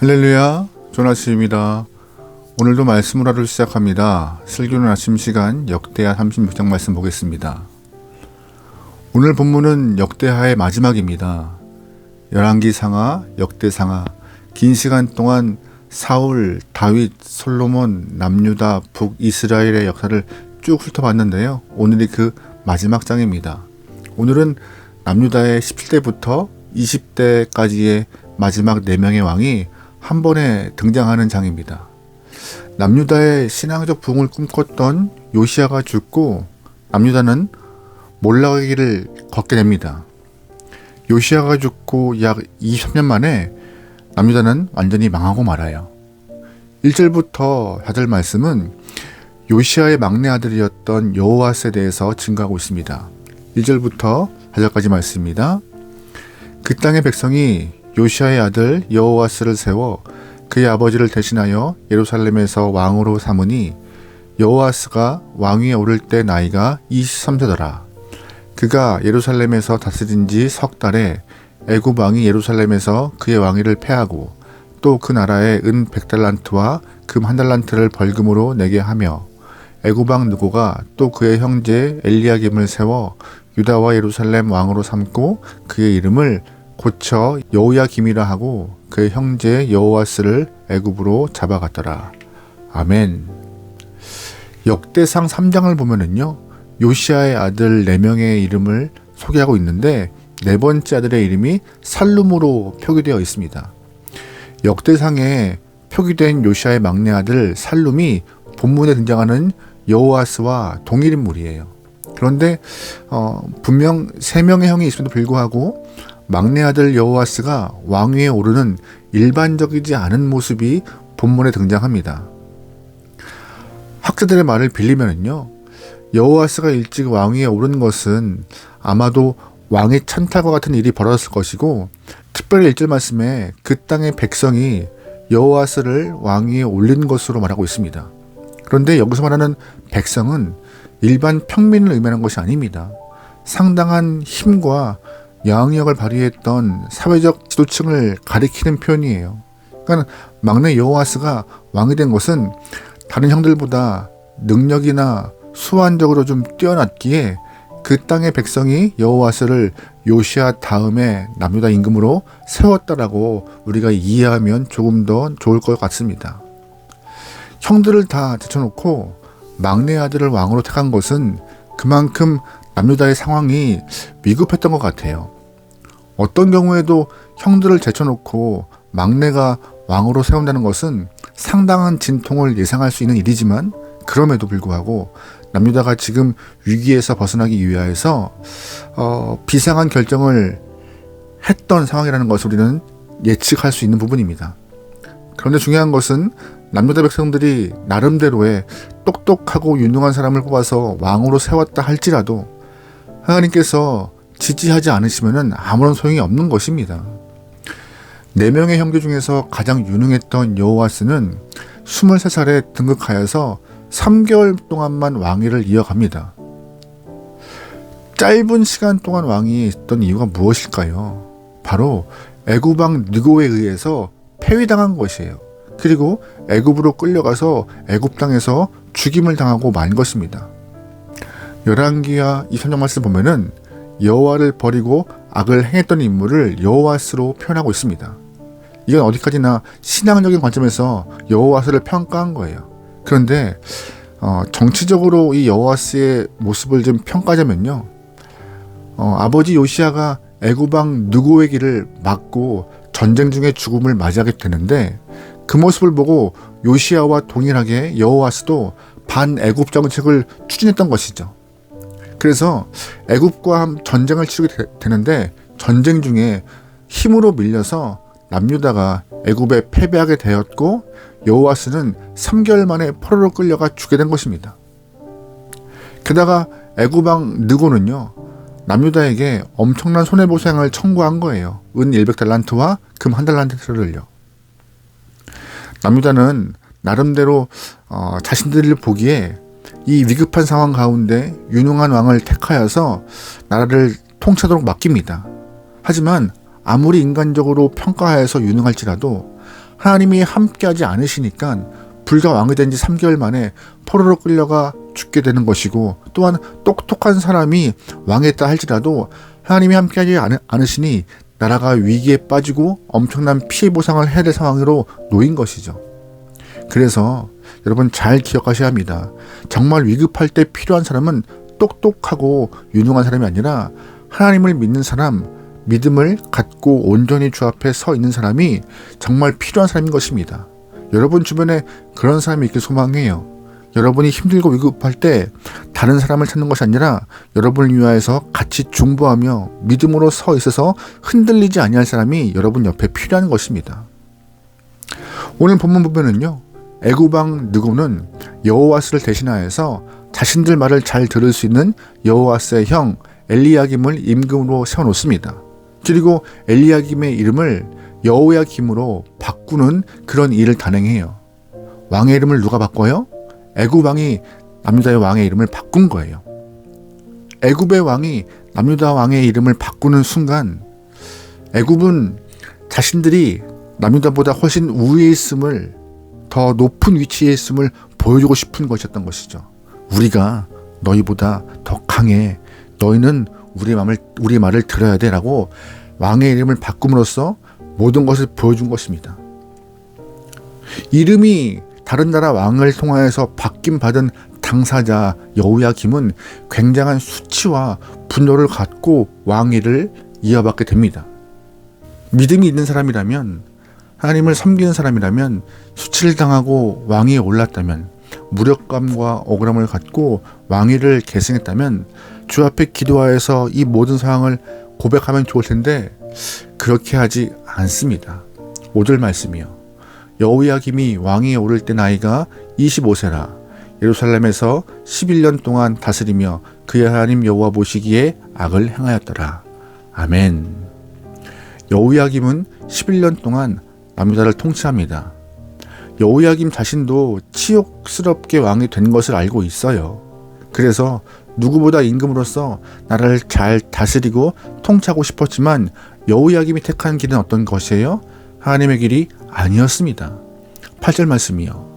할렐루야, 조나스입니다. 오늘도 말씀을 하루 시작합니다. 슬기로운 아침 시간 역대하 36장 말씀 보겠습니다. 오늘 본문은 역대하의 마지막입니다. 열왕기상하, 역대상하, 긴 시간 동안 사울, 다윗, 솔로몬, 남유다, 북이스라엘의 역사를 쭉 훑어봤는데요. 오늘이 그 마지막 장입니다. 오늘은 남유다의 17대부터 20대까지의 마지막 4명의 왕이 한 번에 등장하는 장입니다. 남유다의 신앙적 부흥을 꿈꿨던 요시야가 죽고 남유다는 몰락의 길을 걷게 됩니다. 요시야가 죽고 약 23년 만에 남유다는 완전히 망하고 말아요. 1절부터 4절 말씀은 요시야의 막내 아들이었던 여호와스에 대해서 증거하고 있습니다. 1절부터 4절까지 말씀입니다. 그 땅의 백성이 요시야의 아들 여호와스를 세워 그의 아버지를 대신하여 예루살렘에서 왕으로 삼으니 여호와스가 왕위에 오를 때 나이가 23세더라. 그가 예루살렘에서 다스린 지 석 달에 애굽 왕이 예루살렘에서 그의 왕위를 패하고 또 그 나라에 은 100달란트와 금 1달란트를 벌금으로 내게 하며 애굽 왕 느고가 또 그의 형제 엘리야김을 세워 유다와 예루살렘 왕으로 삼고 그의 이름을 고쳐 여호야김이라 하고 그의 형제 여호와스를 애굽으로 잡아갔더라. 아멘. 역대상 3장을 보면은요, 요시야의 아들 4명의 이름을 소개하고 있는데 네 번째 아들의 이름이 살룸으로 표기되어 있습니다. 역대상에 표기된 요시야의 막내 아들 살룸이 본문에 등장하는 여호와스와 동일 인물이에요. 그런데 분명 3명의 형이 있음에도 불구하고 막내 아들 여호와스가 왕위에 오르는 일반적이지 않은 모습이 본문에 등장합니다. 학자들의 말을 빌리면요, 여호와스가 일찍 왕위에 오른 것은 아마도 왕의 찬탈과 같은 일이 벌어졌을 것이고, 특별히 1절 말씀에 그 땅의 백성이 여호와스를 왕위에 올린 것으로 말하고 있습니다. 그런데 여기서 말하는 백성은 일반 평민을 의미하는 것이 아닙니다. 상당한 힘과 영향력을 발휘했던 사회적 지도층을 가리키는 표현이에요. 그러니까 막내 여호와스가 왕이 된 것은 다른 형들보다 능력이나 수완적으로 좀 뛰어났기에 그 땅의 백성이 여호와스를 요시야 다음에 남유다 임금으로 세웠다라고 우리가 이해하면 조금 더 좋을 것 같습니다. 형들을 다 제쳐놓고 막내 아들을 왕으로 택한 것은 그만큼 남유다의 상황이 위급했던 것 같아요. 어떤 경우에도 형들을 제쳐놓고 막내가 왕으로 세운다는 것은 상당한 진통을 예상할 수 있는 일이지만, 그럼에도 불구하고 남유다가 지금 위기에서 벗어나기 위하여서 비상한 결정을 했던 상황이라는 것을 우리는 예측할 수 있는 부분입니다. 그런데 중요한 것은 남유다 백성들이 나름대로의 똑똑하고 유능한 사람을 뽑아서 왕으로 세웠다 할지라도 하나님께서 지지하지 않으시면 아무런 소용이 없는 것입니다. 4명의 형제 중에서 가장 유능했던 여호와스는 23살에 등극하여서 3개월 동안만 왕위를 이어갑니다. 짧은 시간 동안 왕위에 있던 이유가 무엇일까요? 바로 애굽 왕 느고에 의해서 폐위당한 것이에요. 그리고 애굽으로 끌려가서 애굽 땅에서 죽임을 당하고 만 것입니다. 열왕기하 23장 말씀 보면은 여호와를 버리고 악을 행했던 인물을 여호와스로 표현하고 있습니다. 이건 어디까지나 신앙적인 관점에서 여호와스를 평가한 거예요. 그런데 정치적으로 이 여호와스의 모습을 좀 평가하자면요, 아버지 요시야가 애굽 왕 느고의 길을 막고 전쟁 중에 죽음을 맞이하게 되는데, 그 모습을 보고 요시야와 동일하게 여호와스도 반애굽 정책을 추진했던 것이죠. 그래서 애굽과 전쟁을 치르게 되는데 전쟁 중에 힘으로 밀려서 남유다가 애굽에 패배하게 되었고 여호와스는 3개월 만에 포로로 끌려가 죽게 된 것입니다. 게다가 애굽 왕 느고는요, 남유다에게 엄청난 손해보상을 청구한 거예요. 은 100달란트와 금 1달란트를요. 남유다는 나름대로 자신들을 보기에 이 위급한 상황 가운데 유능한 왕을 택하여서 나라를 통치하도록 맡깁니다. 하지만 아무리 인간적으로 평가하여서 유능할지라도 하나님이 함께하지 않으시니까 불과 왕이 된 지 3개월 만에 포로로 끌려가 죽게 되는 것이고, 또한 똑똑한 사람이 왕했다 할지라도 하나님이 함께하지 않으시니 나라가 위기에 빠지고 엄청난 피해 보상을 해야 될 상황으로 놓인 것이죠. 그래서 여러분 잘 기억하셔야 합니다. 정말 위급할 때 필요한 사람은 똑똑하고 유능한 사람이 아니라 하나님을 믿는 사람, 믿음을 갖고 온전히 주 앞에 서 있는 사람이 정말 필요한 사람인 것입니다. 여러분 주변에 그런 사람이 있길 소망해요. 여러분이 힘들고 위급할 때 다른 사람을 찾는 것이 아니라 여러분을 위하여서 같이 중보하며 믿음으로 서 있어서 흔들리지 아니할 사람이 여러분 옆에 필요한 것입니다. 오늘 본문 보면은요, 애굽왕 느고는 여호와스를 대신하여서 자신들 말을 잘 들을 수 있는 여호와스의 형 엘리야김을 임금으로 세워놓습니다. 그리고 엘리야김의 이름을 여호야김으로 바꾸는 그런 일을 단행해요. 왕의 이름을 누가 바꿔요? 애굽왕이 남유다의 왕의 이름을 바꾼 거예요. 애굽의 왕이 남유다 왕의 이름을 바꾸는 순간 애굽은 자신들이 남유다보다 훨씬 우위에 있음을, 더 높은 위치에 있음을 보여주고 싶은 것이었던 것이죠. 우리가 너희보다 더 강해. 너희는 우리 말을 들어야 돼 라고 왕의 이름을 바꿈으로써 모든 것을 보여준 것입니다. 이름이 다른 나라 왕을 통하여서 바뀜받은 당사자 여호야김은 굉장한 수치와 분노를 갖고 왕위를 이어받게 됩니다. 믿음이 있는 사람이라면, 하나님을 섬기는 사람이라면, 수치를 당하고 왕위에 올랐다면, 무력감과 억울함을 갖고 왕위를 계승했다면 주 앞에 기도하여서 이 모든 상황을 고백하면 좋을 텐데 그렇게 하지 않습니다. 5절 말씀이요. 여호야김이 왕위에 오를 때 나이가 25세라 예루살렘에서 11년 동안 다스리며 그의 하나님 여호와 보시기에 악을 행하였더라. 아멘. 여호야김은 11년 동안 남유다를 통치합니다. 여호야김 자신도 치욕스럽게 왕이 된 것을 알고 있어요. 그래서 누구보다 임금으로서 나라를 잘 다스리고 통치하고 싶었지만 여호야김이 택한 길은 어떤 것이에요? 하나님의 길이 아니었습니다. 8절 말씀이요.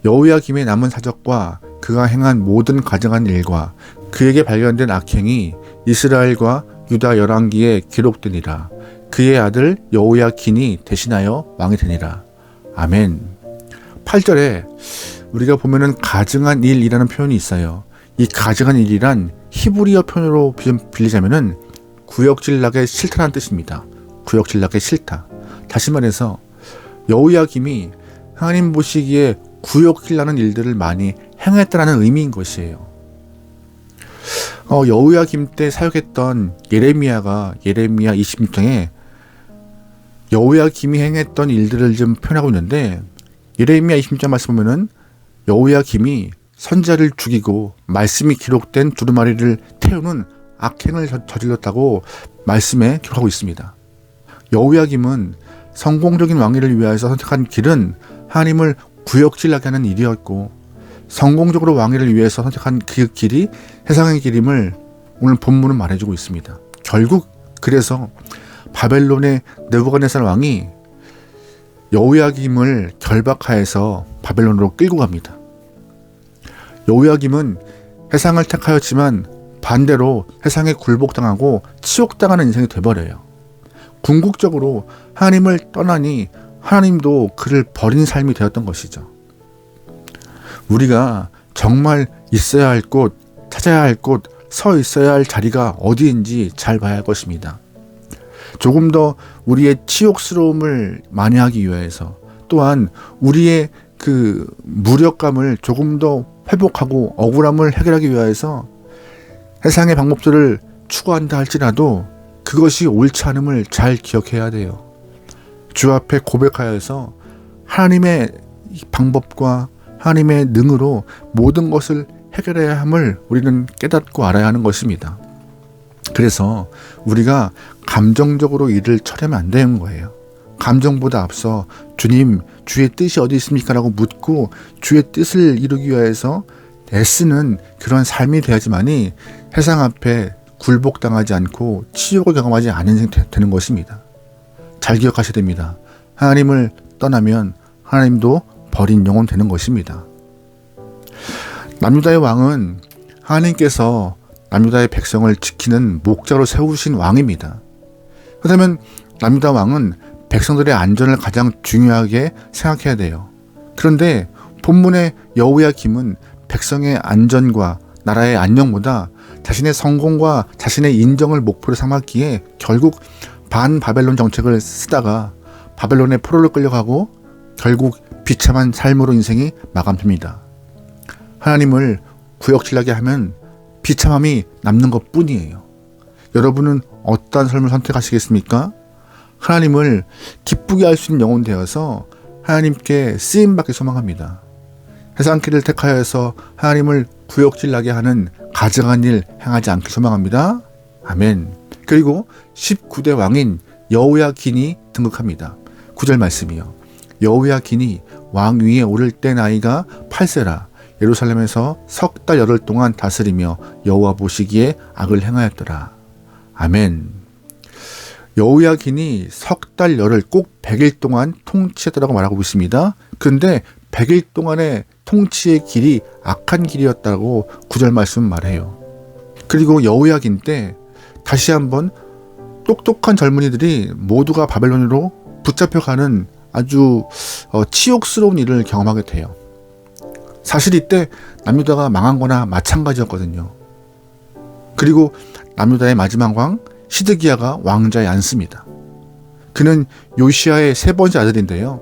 여호야김의 남은 사적과 그가 행한 모든 가증한 일과 그에게 발견된 악행이 이스라엘과 유다 열왕기에 기록되니라. 그의 아들 여호야킨이 대신하여 왕이 되니라. 아멘. 8절에 우리가 보면은 가증한 일이라는 표현이 있어요. 이 가증한 일이란 히브리어 표현으로 빌리자면은 구역질나게 싫다는 뜻입니다. 구역질나게 싫다. 다시 말해서 여호야김이 하나님 보시기에 구역질나는 일들을 많이 행했다는 의미인 것이에요. 여호야김 때 사역했던 예레미야 26장에 여호야김이 행했던 일들을 좀 표현하고 있는데, 예레미야 26장 말씀 보면은 여호야김이 선지자를 죽이고 말씀이 기록된 두루마리를 태우는 악행을 저질렀다고 말씀에 기록하고 있습니다. 여호야김은 성공적인 왕위를 위하여서 선택한 길은 하나님을 구역질나게 하는 일이었고, 성공적으로 왕위를 위해서 선택한 그 길이 세상의 길임을 오늘 본문은 말해주고 있습니다. 결국 그래서 바벨론의 느부갓네살 왕이 여호야김을 결박하여서 바벨론으로 끌고 갑니다. 여호야김은 세상을 택하였지만 반대로 세상에 굴복당하고 치욕당하는 인생이 돼버려요. 궁극적으로 하나님을 떠나니 하나님도 그를 버린 삶이 되었던 것이죠. 우리가 정말 있어야 할 곳, 찾아야 할 곳, 서 있어야 할 자리가 어디인지 잘 봐야 할 것입니다. 조금 더 우리의 치욕스러움을 만회하기 위해서, 또한 우리의 그 무력감을 조금 더 회복하고 억울함을 해결하기 위해서 세상의 방법들을 추구한다 할지라도 그것이 옳지 않음을 잘 기억해야 돼요. 주 앞에 고백하여서 하나님의 방법과 하나님의 능으로 모든 것을 해결해야 함을 우리는 깨닫고 알아야 하는 것입니다. 그래서 우리가 감정적으로 일을 처리하면 안 되는 거예요. 감정보다 앞서 주님, 주의 뜻이 어디 있습니까? 라고 묻고 주의 뜻을 이루기 위해서 애쓰는 그런 삶이 되어야지만이 세상 앞에 굴복당하지 않고 치욕을 경험하지 않은 인생이 되는 것입니다. 잘 기억하셔야 됩니다. 하나님을 떠나면 하나님도 버린 영혼 되는 것입니다. 남유다의 왕은 하나님께서 남유다의 백성을 지키는 목자로 세우신 왕입니다. 그렇다면 남유다 왕은 백성들의 안전을 가장 중요하게 생각해야 돼요. 그런데 본문의 여호야김은 백성의 안전과 나라의 안녕보다 자신의 성공과 자신의 인정을 목표로 삼았기에 결국 반바벨론 정책을 쓰다가 바벨론의 포로로 끌려가고 결국 비참한 삶으로 인생이 마감됩니다. 하나님을 구역질나게 하면 비참함이 남는 것 뿐이에요. 여러분은 어떠한 삶을 선택하시겠습니까? 하나님을 기쁘게 할 수 있는 영혼 되어서 하나님께 쓰임받기 소망합니다. 세상 길을 택하여서 하나님을 구역질나게 하는 가증한 일 행하지 않기 소망합니다. 아멘. 그리고 19대 왕인 여호야긴이 등극합니다. 9절 말씀이요. 여호야긴이 왕 위에 오를 때 나이가 8세라 예루살렘에서 석 달 열흘 동안 다스리며 여호와 보시기에 악을 행하였더라. 아멘. 여호야긴이 석 달 열흘 꼭 100일 동안 통치했다고 말하고 있습니다. 그런데 100일 동안의 통치의 길이 악한 길이었다고 9절 말씀은 말해요. 그리고 여호야긴 때 다시 한번 똑똑한 젊은이들이 모두가 바벨론으로 붙잡혀가는 아주 치욕스러운 일을 경험하게 돼요. 사실 이때 남유다가 망한 거나 마찬가지였거든요. 그리고 남유다의 마지막 왕 시드기야가 왕자에 앉습니다. 그는 요시야의 세 번째 아들인데요.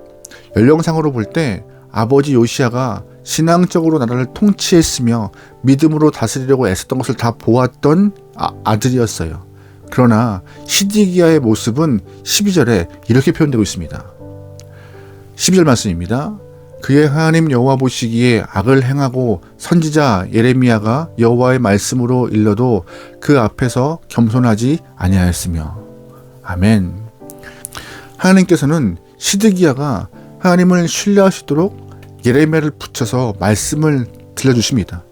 연령상으로 볼 때 아버지 요시야가 신앙적으로 나라를 통치했으며 믿음으로 다스리려고 애썼던 것을 다 보았던 아들이었어요. 그러나 시드기야의 모습은 12절에 이렇게 표현되고 있습니다. 12절 말씀입니다. 그의 하나님 여호와 보시기에 악을 행하고 선지자 예레미야가 여호와의 말씀으로 일러도 그 앞에서 겸손하지 아니하였으며. 아멘. 하나님께서는 시드기야가 하나님을 신뢰할 수 있도록 예레미야를 붙여서 말씀을 들려주십니다.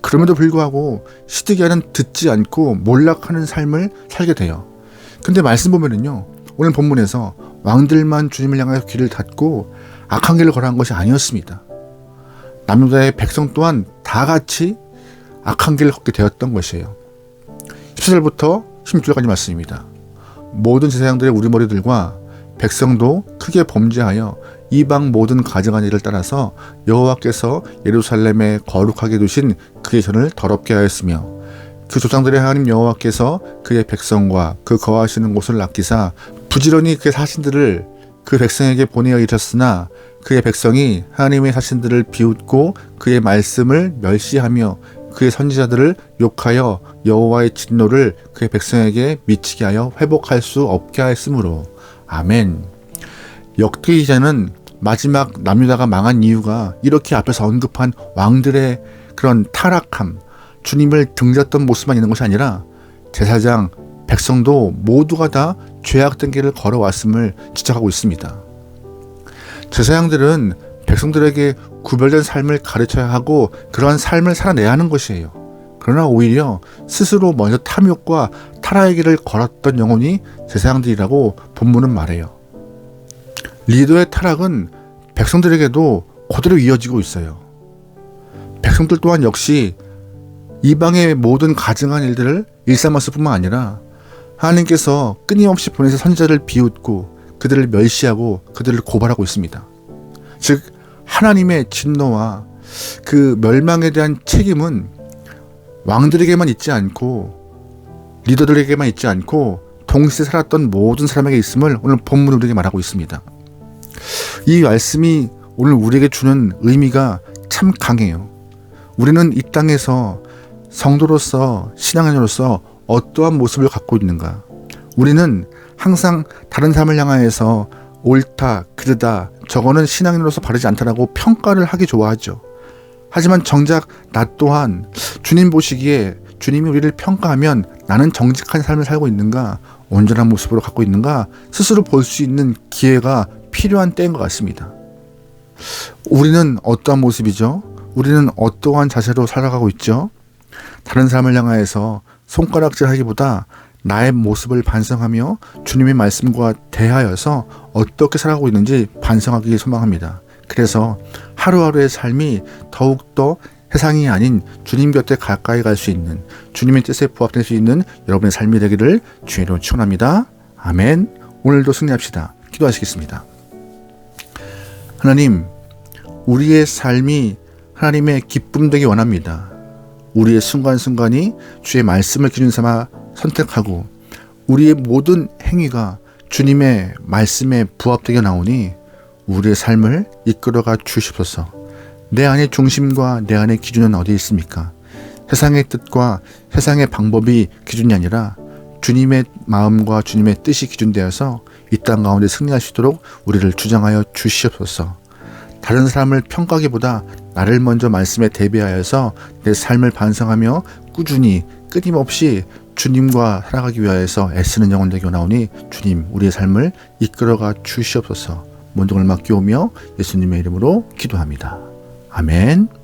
그럼에도 불구하고 시드기야는 듣지 않고 몰락하는 삶을 살게 돼요. 근데 말씀 보면은요, 오늘 본문에서 왕들만 주님을 향해서 귀를 닫고 악한 길을 걸어간 것이 아니었습니다. 남유다의 백성 또한 다 같이 악한 길을 걷게 되었던 것이에요. 17절부터 16절까지 말씀입니다. 모든 제사장들의 우두머리들과 백성도 크게 범죄하여 이방 모든 가증한 일을 따라서 여호와께서 예루살렘에 거룩하게 두신 그의 전을 더럽게 하였으며 그 조상들의 하나님 여호와께서 그의 백성과 그 거하시는 곳을 아끼사 부지런히 그의 사신들을 그 백성에게 보내어 이르셨으나 그의 백성이 하나님의 사신들을 비웃고 그의 말씀을 멸시하며 그의 선지자들을 욕하여 여호와의 진노를 그의 백성에게 미치게 하여 회복할 수 없게 하였으므로. 아멘. 역대 기자는 마지막 남유다가 망한 이유가 이렇게 앞에서 언급한 왕들의 그런 타락함, 주님을 등졌던 모습만 있는 것이 아니라 제사장, 백성도 모두가 다 죄악된 길을 걸어왔음을 지적하고 있습니다. 제사장들은 백성들에게 구별된 삶을 가르쳐야 하고 그러한 삶을 살아내야 하는 것이에요. 그러나 오히려 스스로 먼저 탐욕과 타락의 길을 걸었던 영혼이 제사장들이라고 본문은 말해요. 리더의 타락은 백성들에게도 그대로 이어지고 있어요. 백성들 또한 역시 이방의 모든 가증한 일들을 일삼았을 뿐만 아니라 하나님께서 끊임없이 보내서 선지자를 비웃고 그들을 멸시하고 그들을 고발하고 있습니다. 즉 하나님의 진노와 그 멸망에 대한 책임은 왕들에게만 있지 않고 리더들에게만 있지 않고 동시에 살았던 모든 사람에게 있음을 오늘 본문은 우리에게 말하고 있습니다. 이 말씀이 오늘 우리에게 주는 의미가 참 강해요. 우리는 이 땅에서 성도로서 신앙인으로서 어떠한 모습을 갖고 있는가? 우리는 항상 다른 사람을 향하여서 옳다, 그르다, 저거는 신앙인으로서 바르지 않다라고 평가를 하기 좋아하죠. 하지만 정작 나 또한 주님 보시기에 주님이 우리를 평가하면 나는 정직한 삶을 살고 있는가, 온전한 모습으로 갖고 있는가 스스로 볼 수 있는 기회가 필요한 때인 것 같습니다. 우리는 어떠한 모습이죠? 우리는 어떠한 자세로 살아가고 있죠? 다른 사람을 향하여서 손가락질하기보다 나의 모습을 반성하며 주님의 말씀과 대하여서 어떻게 살아가고 있는지 반성하기 소망합니다. 그래서 하루하루의 삶이 더욱더 세상이 아닌 주님 곁에 가까이 갈 수 있는, 주님의 뜻에 부합될 수 있는 여러분의 삶이 되기를 주의로 축원합니다. 아멘. 오늘도 승리합시다. 기도하시겠습니다. 하나님, 우리의 삶이 하나님의 기쁨 되기 원합니다. 우리의 순간순간이 주의 말씀을 기준 삼아 선택하고 우리의 모든 행위가 주님의 말씀에 부합되게 나오니 우리의 삶을 이끌어가 주시옵소서. 내 안의 중심과 내 안의 기준은 어디에 있습니까? 세상의 뜻과 세상의 방법이 기준이 아니라 주님의 마음과 주님의 뜻이 기준되어서 이 땅 가운데 승리할 수 있도록 우리를 주장하여 주시옵소서. 다른 사람을 평가하기보다 나를 먼저 말씀에 대비하여서 내 삶을 반성하며 꾸준히 끊임없이 주님과 살아가기 위하여서 애쓰는 영혼 되게 나오니 주님, 우리의 삶을 이끌어가 주시옵소서. 모든 걸 맡기오며 예수님의 이름으로 기도합니다. 아멘.